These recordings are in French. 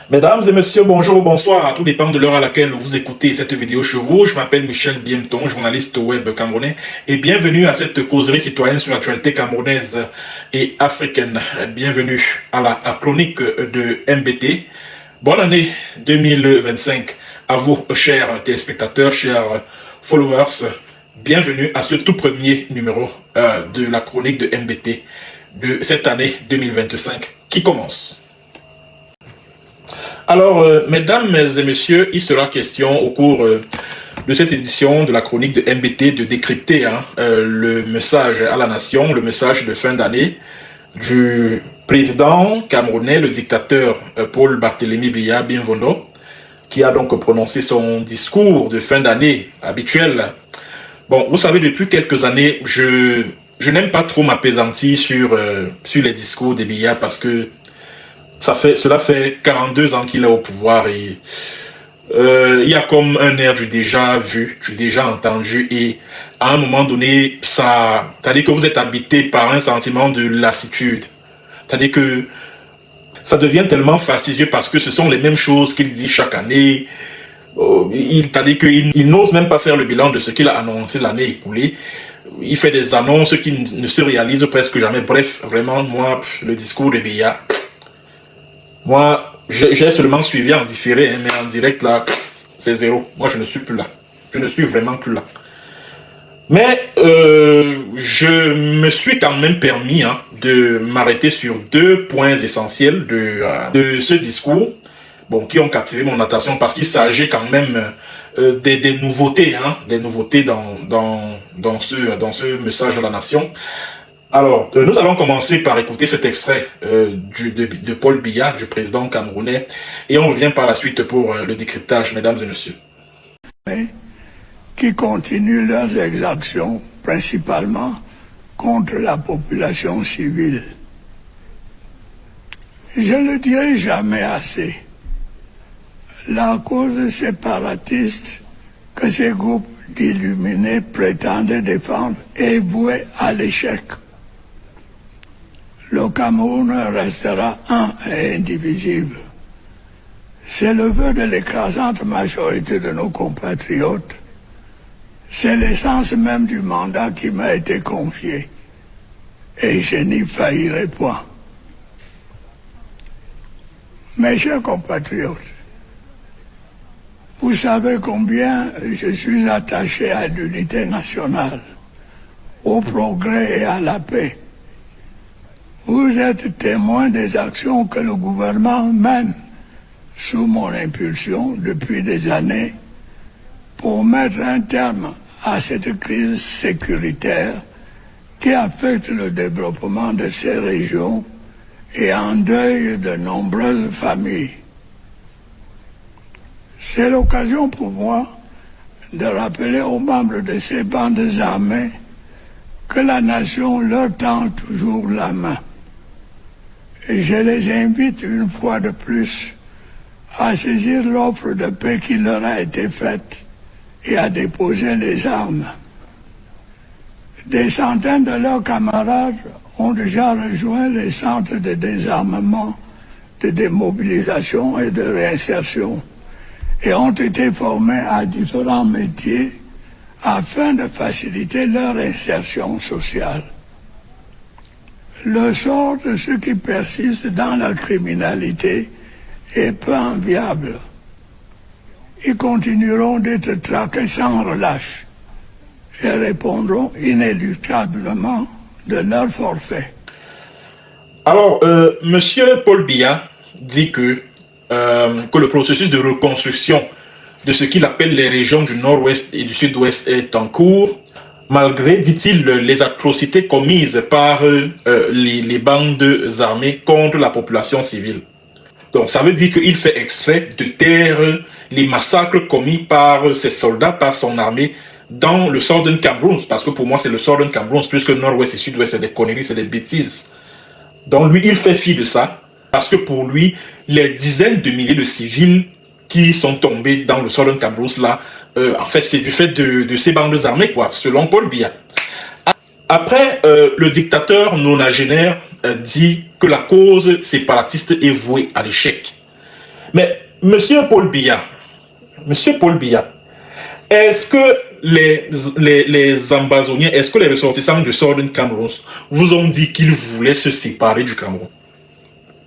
Mesdames et messieurs, bonjour ou bonsoir, à tout dépend de l'heure à laquelle vous écoutez cette vidéo chez vous. Je m'appelle Michel Biemton, journaliste web camerounais, et bienvenue à cette causerie citoyenne sur l'actualité camerounaise et africaine. Bienvenue à la chronique de MBT. Bonne année 2025 à vous, chers téléspectateurs, chers followers. Bienvenue à ce tout premier numéro de la chronique de MBT de cette année 2025 qui commence. Alors, mesdames et messieurs, il sera question au cours de cette édition de la chronique de MBT de décrypter le message à la nation, le message de fin d'année du président camerounais, le dictateur Paul Barthélémy Biya Bienvenue, qui a donc prononcé son discours de fin d'année habituel. Bon, vous savez, depuis quelques années, je n'aime pas trop m'apaisantir sur les discours des Biya parce que cela fait 42 ans qu'il est au pouvoir et il y a comme un air du déjà vu, du déjà entendu, et à un moment donné, c'est-à-dire que vous êtes habité par un sentiment de lassitude. C'est-à-dire que ça devient tellement fastidieux parce que ce sont les mêmes choses qu'il dit chaque année. C'est-à-dire qu'il n'ose même pas faire le bilan de ce qu'il a annoncé l'année écoulée. Il fait des annonces qui ne se réalisent presque jamais. Bref, vraiment, moi, le discours de Biya, moi, j'ai seulement suivi en différé, mais en direct, là, c'est zéro. Moi, je ne suis plus là. Je ne suis vraiment plus là. Mais je me suis quand même permis de m'arrêter sur deux points essentiels de ce discours, bon, qui ont captivé mon attention parce qu'il s'agit quand même des nouveautés, des nouveautés dans ce message à la nation. Alors, nous allons commencer par écouter cet extrait de Paul Biya, du président camerounais, et on revient par la suite pour le décryptage, mesdames et messieurs. Qui continuent leurs exactions, principalement contre la population civile. Je ne dirai jamais assez. La cause séparatiste que ces groupes d'illuminés prétendent défendre est vouée à l'échec. Le Cameroun restera un et indivisible. C'est le vœu de l'écrasante majorité de nos compatriotes. C'est l'essence même du mandat qui m'a été confié. Et je n'y faillirai point. Mes chers compatriotes, vous savez combien je suis attaché à l'unité nationale, au progrès et à la paix. Vous êtes témoin des actions que le gouvernement mène sous mon impulsion depuis des années pour mettre un terme à cette crise sécuritaire qui affecte le développement de ces régions et endeuille de nombreuses familles. C'est l'occasion pour moi de rappeler aux membres de ces bandes armées que la nation leur tend toujours la main. Et je les invite une fois de plus à saisir l'offre de paix qui leur a été faite et à déposer les armes. Des centaines de leurs camarades ont déjà rejoint les centres de désarmement, de démobilisation et de réinsertion et ont été formés à différents métiers afin de faciliter leur insertion sociale. Le sort de ceux qui persistent dans la criminalité est peu enviable. Ils continueront d'être traqués sans relâche et répondront inéluctablement de leur forfait. Alors, monsieur Paul Biya dit que le processus de reconstruction de ce qu'il appelle les régions du nord-ouest et du sud-ouest est en cours, malgré, dit-il, les atrocités commises par les bandes armées contre la population civile. Donc ça veut dire qu'il fait exprès de taire les massacres commis par ses soldats, par son armée, dans le Southern Cameroun, parce que pour moi c'est le Southern Cameroun, puisque nord-ouest et sud-ouest c'est des conneries, c'est des bêtises. Donc lui, il fait fi de ça, parce que pour lui, les dizaines de milliers de civils qui sont tombés dans le Southern Cameroun, là, en fait c'est du fait de ces bandes armées, quoi, selon Paul Biya. Après, le dictateur nonagénaire dit que la cause séparatiste est vouée à l'échec. Mais, Monsieur Paul Biya, est-ce que les Ambazoniens, est-ce que les ressortissants du Southern Cameroun vous ont dit qu'ils voulaient se séparer du Cameroun?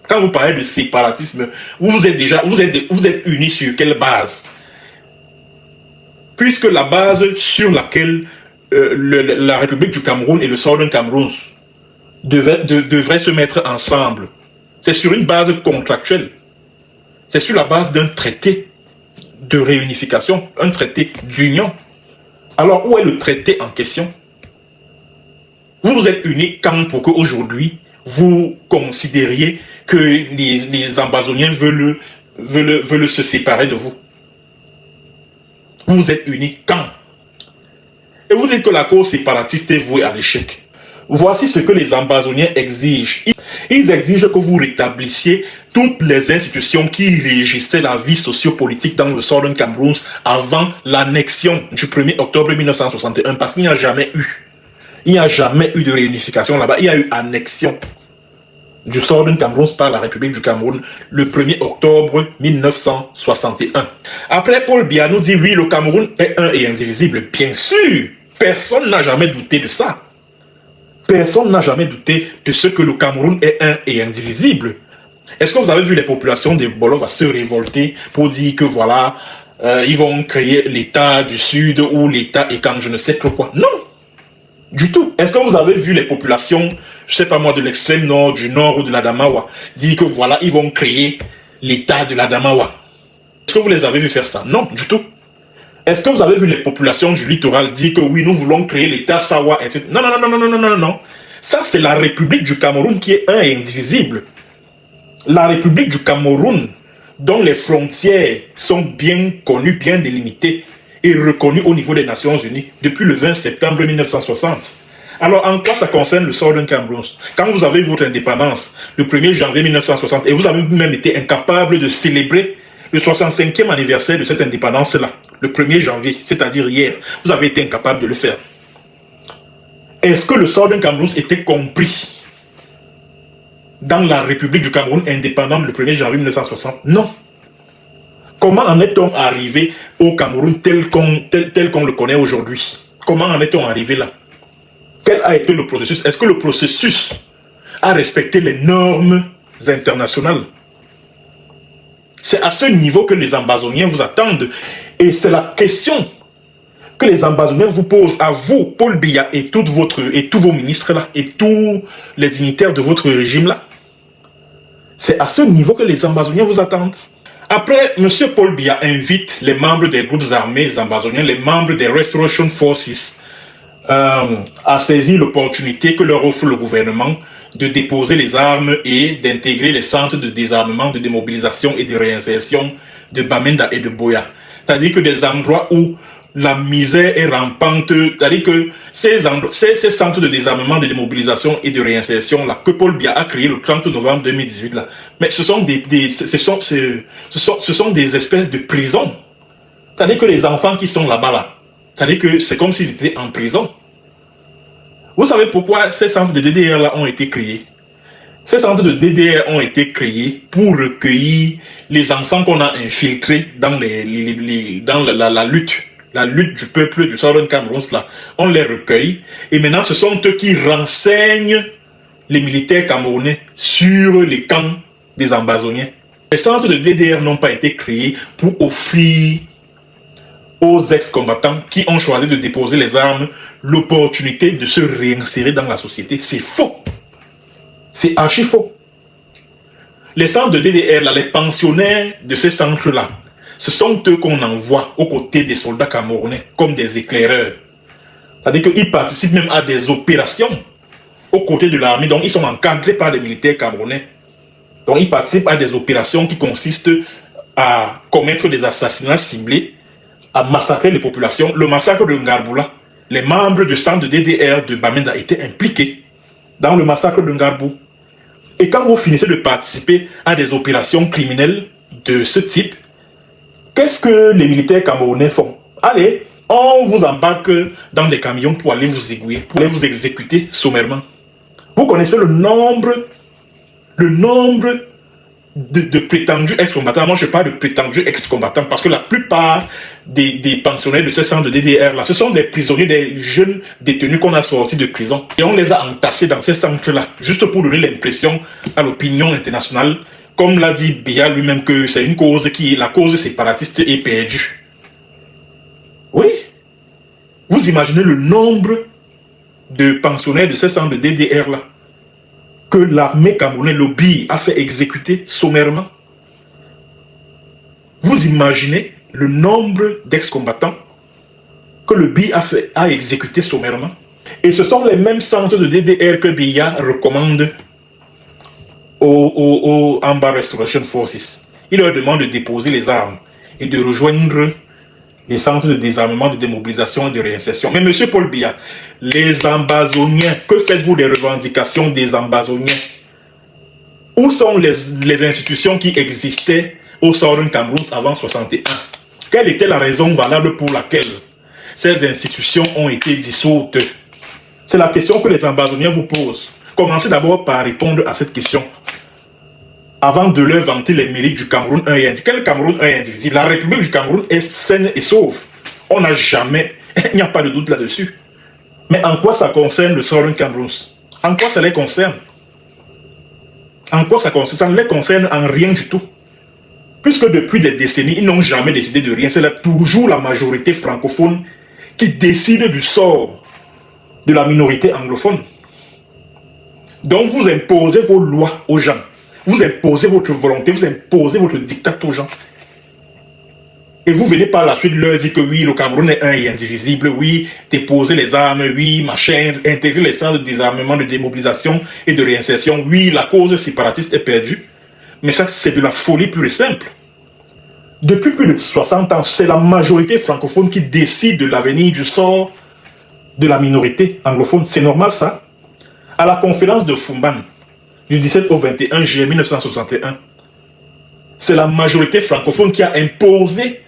Quand vous parlez de séparatisme, vous êtes unis sur quelle base? Puisque la base sur laquelle la République du Cameroun et le Southern Cameroun devraient se mettre ensemble, c'est sur une base contractuelle. C'est sur la base d'un traité de réunification, un traité d'union. Alors, où est le traité en question? Vous vous êtes unis quand pour qu'aujourd'hui, vous considériez que les Ambazoniens veulent se séparer de vous? Vous vous êtes unis quand? Et vous dites que la cause séparatiste est vouée à l'échec. Voici ce que les Ambazoniens exigent. Ils exigent que vous rétablissiez toutes les institutions qui régissaient la vie sociopolitique dans le Southern Cameroun avant l'annexion du 1er octobre 1961, parce qu'il n'y a jamais eu. Il n'y a jamais eu de réunification là-bas. Il y a eu annexion du Southern Cameroun par la République du Cameroun le 1er octobre 1961. Après, Paul Biya nous dit, oui, le Cameroun est un et indivisible. Bien sûr, personne n'a jamais douté de ça. Personne n'a jamais douté de ce que le Cameroun est un et indivisible. Est-ce que vous avez vu les populations de Bolova se révolter pour dire que voilà, ils vont créer l'État du Sud ou l'État et quand je ne sais trop quoi? Non, du tout. Est-ce que vous avez vu les populations, je sais pas moi, de l'extrême nord, du nord ou de l'Adamawa, dire que voilà, ils vont créer l'État de l'Adamawa? Est-ce que vous les avez vu faire ça? Non, du tout. Est-ce que vous avez vu les populations du littoral dire que oui, nous voulons créer l'État Sawa, etc. Non, non, non, non, non, non, non, non. Ça, c'est la République du Cameroun qui est un et indivisible. La République du Cameroun, dont les frontières sont bien connues, bien délimitées et reconnues au niveau des Nations Unies depuis le 20 septembre 1960. Alors, en quoi ça concerne le Southern Cameroun? Quand vous avez votre indépendance le 1er janvier 1960 et vous avez même été incapable de célébrer le 65e anniversaire de cette indépendance-là, le 1er janvier, c'est-à-dire hier, vous avez été incapable de le faire. Est-ce que le Southern Cameroun était compris dans la République du Cameroun indépendante le 1er janvier 1960? Non. Comment en est-on arrivé au Cameroun tel qu'on le connaît aujourd'hui? Comment en est-on arrivé là? Quel a été le processus? Est-ce que le processus a respecté les normes internationales? C'est à ce niveau que les Ambazoniens vous attendent. Et c'est la question que les Ambazoniens vous posent à vous, Paul Biya, et tous vos ministres là, et tous les dignitaires de votre régime là. C'est à ce niveau que les Ambazoniens vous attendent. Après, M. Paul Biya invite les membres des groupes armés ambazoniens, les membres des Restoration Forces, à saisir l'opportunité que leur offre le gouvernement de déposer les armes et d'intégrer les centres de désarmement, de démobilisation et de réinsertion de Bamenda et de Boya. C'est-à-dire que des endroits où la misère est rampante, c'est-à-dire que ces centres de désarmement, de démobilisation et de réinsertion là, que Paul Biya a créé le 30 novembre 2018 là, mais ce sont des espèces de prisons. C'est-à-dire que les enfants qui sont là-bas là, c'est-à-dire que c'est comme s'ils étaient en prison. Vous savez pourquoi ces centres de DDR là ont été créés? Ces centres de DDR ont été créés pour recueillir les enfants qu'on a infiltrés dans la lutte du peuple du Southern Cameroun là. On les recueille et maintenant ce sont eux qui renseignent les militaires camerounais sur les camps des Ambazoniens. Les centres de DDR n'ont pas été créés pour offrir aux ex-combattants qui ont choisi de déposer les armes l'opportunité de se réinsérer dans la société. C'est faux. C'est archi faux. Les centres de DDR, là, les pensionnaires de ces centres-là, ce sont eux qu'on envoie aux côtés des soldats camerounais comme des éclaireurs. C'est-à-dire qu'ils participent même à des opérations aux côtés de l'armée. Donc ils sont encadrés par les militaires camerounais. Donc ils participent à des opérations qui consistent à commettre des assassinats ciblés, à massacrer les populations. Le massacre de Ngarboula, les membres du centre de DDR de Bamenda étaient impliqués dans le massacre de Ngarbou. Et quand vous finissez de participer à des opérations criminelles de ce type, qu'est-ce que les militaires camerounais font? Allez, On vous embarque dans des camions pour aller vous aiguiller, pour aller vous exécuter sommairement. Vous connaissez le nombre de prétendus ex-combattants. Moi, je parle de prétendus ex-combattants parce que la plupart des pensionnaires de ces centres de DDR-là, ce sont des prisonniers, des jeunes détenus qu'on a sortis de prison. Et on les a entassés dans ces centres-là, juste pour donner l'impression à l'opinion internationale, comme l'a dit Biya lui-même, que c'est une cause la cause séparatiste est perdue. Oui. Vous imaginez le nombre de pensionnaires de ces centres de DDR-là que l'armée camerounaise, le BI, a fait exécuter sommairement. Vous imaginez le nombre d'ex-combattants que le BI a exécuté sommairement. Et ce sont les mêmes centres de DDR que Biya recommande aux Amba Restoration Forces. Il leur demande de déposer les armes et de rejoindre les centres de désarmement, de démobilisation et de réinsertion. Mais monsieur Paul Biya, les ambazoniens, que faites-vous des revendications des ambazoniens? Où sont les institutions qui existaient au Southern Cameroun avant 61? Quelle était la raison valable pour laquelle ces institutions ont été dissoutes? C'est la question que les ambazoniens vous posent. Commencez d'abord par répondre à cette question, avant de leur vanter les mérites du Cameroun un et indivisible. Quel Cameroun un et indivisible? La République du Cameroun est saine et sauve. On n'a jamais, il n'y a pas de doute là-dessus. Mais en quoi ça concerne le Southern Cameroun? En quoi ça les concerne? En quoi ça concerne? Ça ne les concerne en rien du tout. Puisque depuis des décennies, ils n'ont jamais décidé de rien. C'est là toujours la majorité francophone qui décide du sort de la minorité anglophone. Donc vous imposez vos lois aux gens. Vous imposez votre volonté, vous imposez votre diktat aux gens. Et vous venez par la suite leur dire que oui, le Cameroun est un et indivisible, oui, déposer les armes, oui, machin, intégrer les centres de désarmement, de démobilisation et de réinsertion, oui, la cause séparatiste est perdue. Mais ça, c'est de la folie pure et simple. Depuis plus de 60 ans, c'est la majorité francophone qui décide de l'avenir, du sort de la minorité anglophone. C'est normal ça? À la conférence de Fumban, du 17 au 21 juillet 1961, c'est la majorité francophone qui a imposé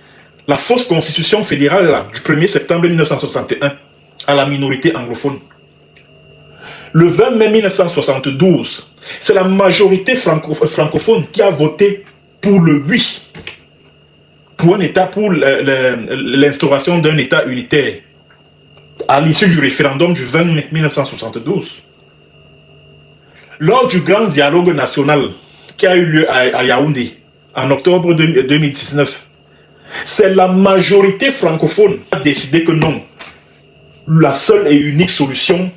la fausse constitution fédérale là, du 1er septembre 1961 à la minorité anglophone. Le 20 mai 1972, c'est la majorité francophone qui a voté pour le oui, pour un État, pour l'instauration d'un État unitaire, à l'issue du référendum du 20 mai 1972. Lors du grand dialogue national qui a eu lieu à Yaoundé en octobre 2019, c'est la majorité francophone qui a décidé que non, la seule et unique solution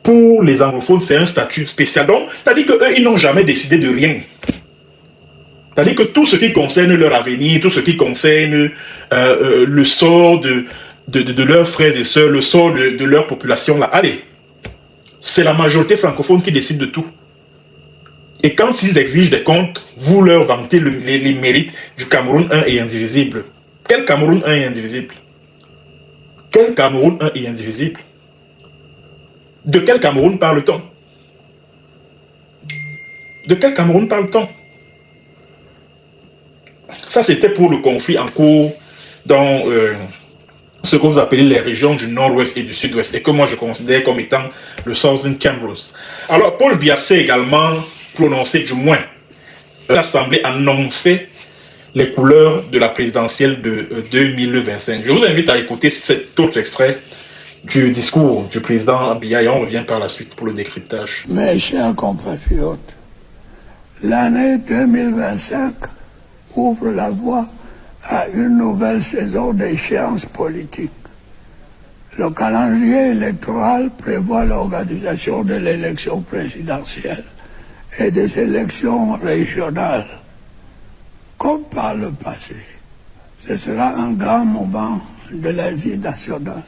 pour les anglophones, c'est un statut spécial. Donc, c'est-à-dire qu'eux, ils n'ont jamais décidé de rien. C'est-à-dire que tout ce qui concerne leur avenir, tout ce qui concerne le sort de leurs frères et sœurs, le sort de leur population, là, allez, c'est la majorité francophone qui décide de tout. Et quand ils exigent des comptes, vous leur vantez les mérites du Cameroun un et indivisible. Quel Cameroun un et indivisible? Quel Cameroun un et indivisible? De quel Cameroun parle-t-on? De quel Cameroun parle-t-on? Ça, c'était pour le conflit en cours dans ce que vous appelez les régions du nord-ouest et du sud-ouest, et que moi je considère comme étant le Southern Cameroun. Alors, Paul Biya s'est également prononcé, du moins, l'Assemblée annonçait les couleurs de la présidentielle de 2025. Je vous invite à écouter cet autre extrait du discours du président Biya et on revient par la suite pour le décryptage. Mes chers compatriotes, l'année 2025 ouvre la voie à une nouvelle saison d'échéances politiques. Le calendrier électoral prévoit l'organisation de l'élection présidentielle et des élections régionales. Comme par le passé, ce sera un grand moment de la vie nationale.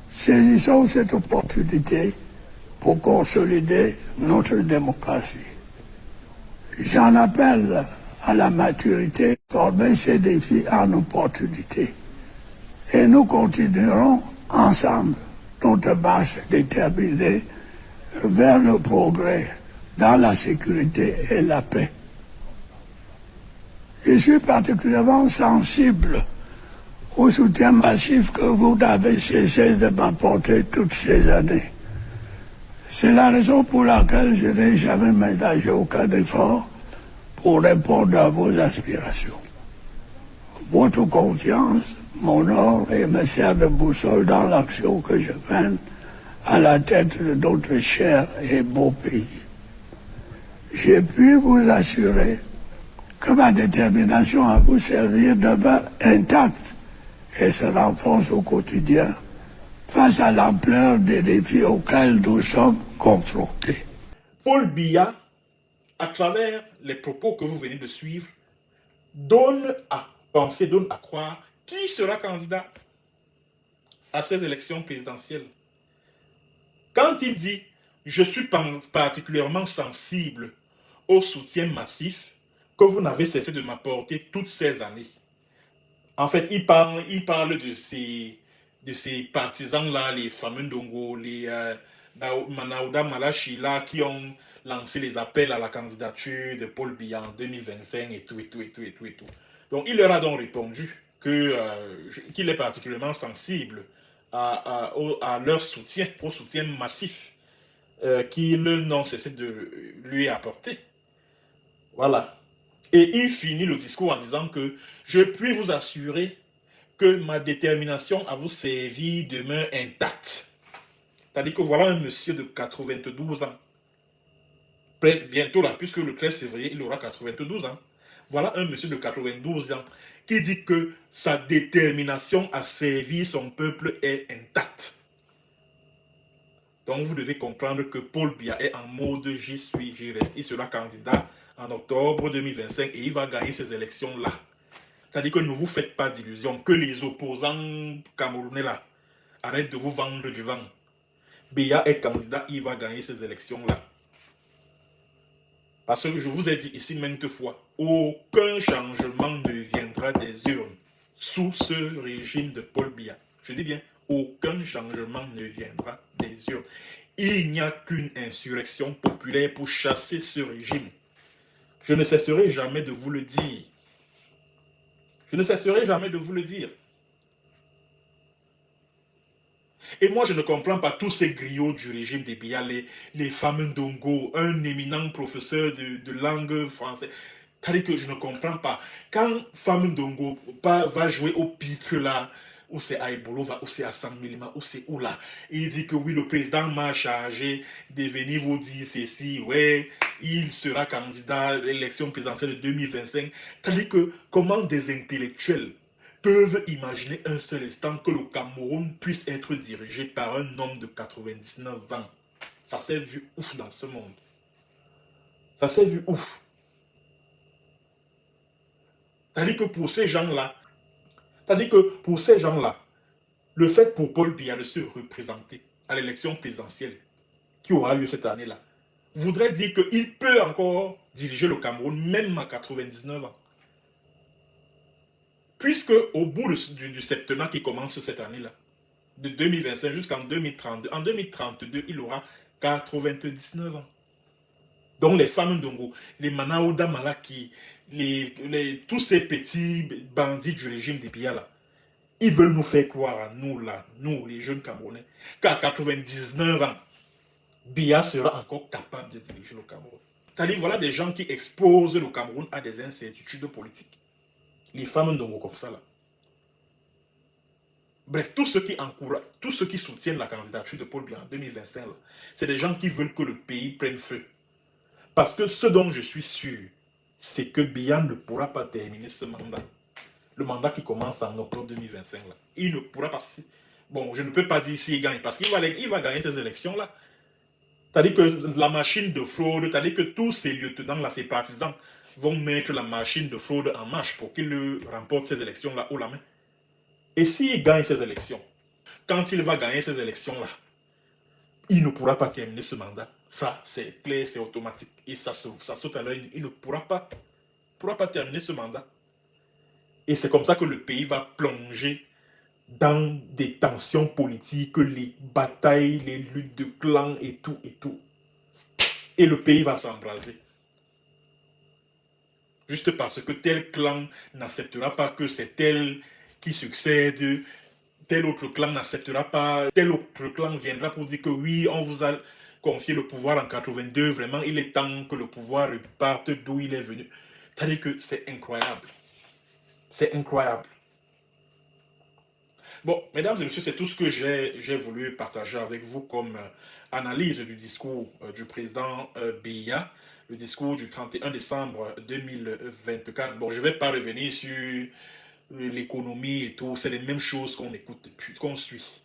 Saisissons cette opportunité pour consolider notre démocratie. J'en appelle à la maturité, former ces défis en opportunité. Et nous continuerons ensemble notre marche déterminée vers le progrès dans la sécurité et la paix. Je suis particulièrement sensible au soutien massif que vous n'avez cessé de m'apporter toutes ces années. C'est la raison pour laquelle je n'ai jamais ménagé aucun effort pour répondre à vos aspirations. Votre confiance m'honore et me sert de boussole dans l'action que je mène à la tête de notre cher et beau pays. J'ai pu vous assurer que ma détermination à vous servir demeure intacte et se renforce au quotidien face à l'ampleur des défis auxquels nous sommes confrontés. Paul Biya, à travers les propos que vous venez de suivre, donne à penser, donne à croire qui sera candidat à ces élections présidentielles. Quand il dit « Je suis particulièrement sensible au soutien massif que vous n'avez cessé de m'apporter toutes ces années », en fait, il parle de ces partisans-là, les fameux Ndongo, les Manaouda Malachi, là, qui ont lancé les appels à la candidature de Paul Biya en 2025 et tout. Donc, il leur a donc répondu qu'il est particulièrement sensible à leur soutien, au soutien massif qu'ils n'ont cessé de lui apporter. Voilà. Et il finit le discours en disant que je puis vous assurer que ma détermination à vous servir demeure intacte. C'est-à-dire que voilà un monsieur de 92 ans. Bientôt là, puisque le 13 février, il aura 92 ans. Voilà un monsieur de 92 ans qui dit que sa détermination à servir son peuple est intacte. Donc vous devez comprendre que Paul Biya est en mode j'y suis, j'y reste. Il sera candidat en octobre 2025 et il va gagner ces élections-là. C'est-à-dire que ne vous faites pas d'illusions, que les opposants camerounais là arrêtent de vous vendre du vent. Biya est candidat, il va gagner ces élections-là. Parce que je vous ai dit ici maintes fois, aucun changement ne viendra des urnes sous ce régime de Paul Biya. Je dis bien, aucun changement ne viendra des urnes. Il n'y a qu'une insurrection populaire pour chasser ce régime. Je ne cesserai jamais de vous le dire. Je ne cesserai jamais de vous le dire. Et moi, je ne comprends pas tous ces griots du régime des Biya, les fameux Ndongo, un éminent professeur de langue française. C'est-à-dire que je ne comprends pas. Quand Fameux Ndongo va jouer au pitre là, où c'est à Ebolova, où c'est à San Milima, où c'est où là, il dit que oui, le président m'a chargé de venir vous dire ceci, ouais, il sera candidat à l'élection présidentielle de 2025. C'est-à-dire que comment des intellectuels peuvent imaginer un seul instant que le Cameroun puisse être dirigé par un homme de 99 ans. Ça s'est vu ouf dans ce monde. Ça s'est vu ouf. C'est-à-dire que pour ces gens-là, le fait pour Paul Biya de se représenter à l'élection présidentielle qui aura lieu cette année-là, voudrait dire qu'il peut encore diriger le Cameroun même à 99 ans. Puisque au bout du septennat qui commence cette année-là, de 2025 jusqu'en 2032, en 2032, il aura 99 ans. Donc les femmes Ndongo, les Manaouda Malaki, tous ces petits bandits du régime des Biya là, ils veulent nous faire croire à nous là, nous les jeunes Camerounais, qu'à 99 ans, Biya sera encore capable de diriger le Cameroun. C'est-à-dire voilà des gens qui exposent le Cameroun à des incertitudes politiques. Les femmes Ndongo comme ça là. Bref, tous ceux qui encouragent, tous ceux qui soutiennent la candidature de Paul Biya en 2025, c'est des gens qui veulent que le pays prenne feu. Parce que ce dont je suis sûr, c'est que Biya ne pourra pas terminer ce mandat. Le mandat qui commence en octobre 2025. Là. Il ne pourra pas... Bon, je ne peux pas dire s'il gagne, parce qu'il va gagner ces élections-là. C'est-à-dire que la machine de fraude, c'est-à-dire que tous ces lieutenants-là, ces partisans, vont mettre la machine de fraude en marche pour qu'il remporte ces élections-là haut la main. Et s'il gagne ces élections, quand il va gagner ces élections-là, il ne pourra pas terminer ce mandat. Ça, c'est clair, c'est automatique. Et ça saute à l'œil. Il ne pourra pas terminer ce mandat. Et c'est comme ça que le pays va plonger dans des tensions politiques, les batailles, les luttes de clans et tout. Et le pays va s'embraser. Juste parce que tel clan n'acceptera pas que c'est tel qui succède, tel autre clan n'acceptera pas, tel autre clan viendra pour dire que oui, on vous a confié le pouvoir en 82, vraiment, il est temps que le pouvoir reparte d'où il est venu. C'est-à-dire que c'est incroyable. C'est incroyable. Bon, mesdames et messieurs, c'est tout ce que j'ai voulu partager avec vous comme analyse du discours du président Biya, le discours du 31 décembre 2024. Bon, je ne vais pas revenir sur l'économie et tout, c'est les mêmes choses qu'on écoute depuis, qu'on suit.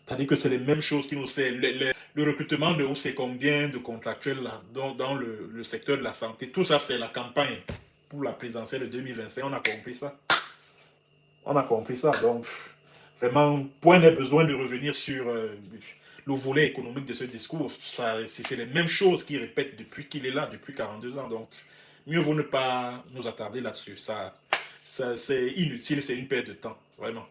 C'est-à-dire que c'est les mêmes choses qui nous servent. Le recrutement de où c'est combien de contractuels là, dans le secteur de la santé, tout ça c'est la campagne pour la présidentielle de 2025. On a compris ça. On a compris ça. Donc, vraiment, point n'est besoin de revenir sur le volet économique de ce discours. C'est les mêmes choses qu'il répète depuis qu'il est là, depuis 42 ans. Donc, mieux vaut ne pas nous attarder là-dessus. Ça c'est inutile, c'est une perte de temps, vraiment.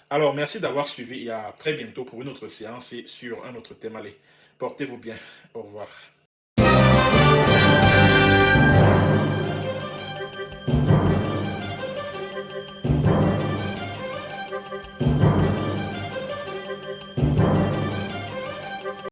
Alors, merci d'avoir suivi et à très bientôt pour une autre séance et sur un autre thème. Allez, portez-vous bien. Au revoir.